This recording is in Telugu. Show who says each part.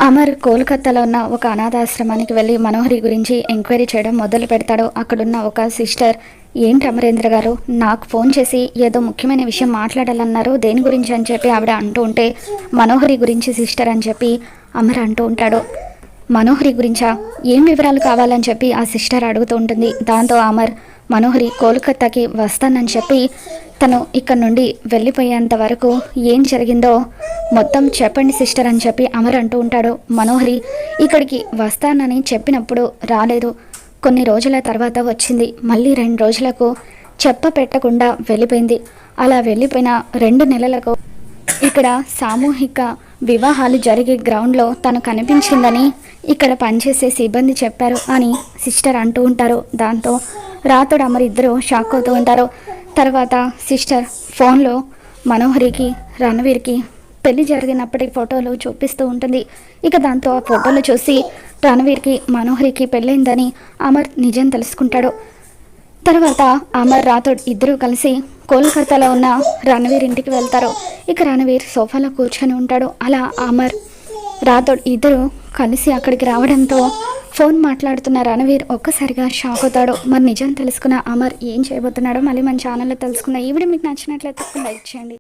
Speaker 1: అమర్ కోల్కతాలో ఉన్న ఒక అనాథాశ్రమానికి వెళ్ళి మనోహరి గురించి ఎంక్వైరీ చేయడం మొదలు పెడతాడు. అక్కడున్న ఒక సిస్టర్, ఏంటి అమరేంద్ర గారు నాకు ఫోన్ చేసి ఏదో ముఖ్యమైన విషయం మాట్లాడాలన్నారు, దేని గురించి అని చెప్పి ఆవిడ అంటూ ఉంటే, మనోహరి గురించి సిస్టర్ అని చెప్పి అమర్ అంటూ ఉంటాడు. మనోహరి గురించా, ఏం వివరాలు కావాలని చెప్పి ఆ సిస్టర్ అడుగుతూ ఉంటుంది. దాంతో అమర్ మనోహరి కోల్కతాకి వస్తానని చెప్పి తను ఇక్కడ నుండి వెళ్ళిపోయేంత వరకు ఏం జరిగిందో మొత్తం చెప్పండి సిస్టర్ అని చెప్పి అమర్ అంటూ ఉంటాడు. మనోహరి ఇక్కడికి వస్తానని చెప్పినప్పుడు రాలేదు, కొన్ని రోజుల తర్వాత వచ్చింది, మళ్ళీ 2 రోజులకు పెట్టకుండా వెళ్ళిపోయింది. అలా వెళ్ళిపోయిన 2 నెలలకు ఇక్కడ సామూహిక వివాహాలు జరిగే గ్రౌండ్లో తను కనిపించిందని ఇక్కడ పనిచేసే సిబ్బంది చెప్పారు అని సిస్టర్ అంటూ ఉంటారు. దాంతో రాతోడు అమర్ ఇద్దరు షాక్ అవుతూ ఉంటారు. తర్వాత సిస్టర్ ఫోన్లో మనోహరికి రణవీర్కి పెళ్లి జరిగినప్పటి ఫోటోలు చూపిస్తూ ఉంటుంది. ఇక దాంతో ఆ ఫోటోలు చూసి రణవీర్కి మనోహరికి పెళ్ళైందని అమర్ నిజం తెలుసుకుంటాడు. తర్వాత అమర్ రాథోడ్ ఇద్దరూ కలిసి కోల్కతాలో ఉన్న రణవీర్ ఇంటికి వెళ్తారు. ఇక రణవీర్ సోఫాలో కూర్చొని ఉంటాడు. అలా అమర్ రాథోడ్ ఇద్దరు కలిసి అక్కడికి రావడంతో ఫోన్ మాట్లాడుతున్న రణవీర్ ఒక్కసారిగా షాక్ అవుతాడు. మరి నిజం తెలుసుకున్న అమర్ ఏం చేయబోతున్నాడో మళ్ళీ మన ఛానల్లో తెలుసుకుందాం. ఈ వీడియో మీకు నచ్చినట్లయితే లైక్ చేయండి.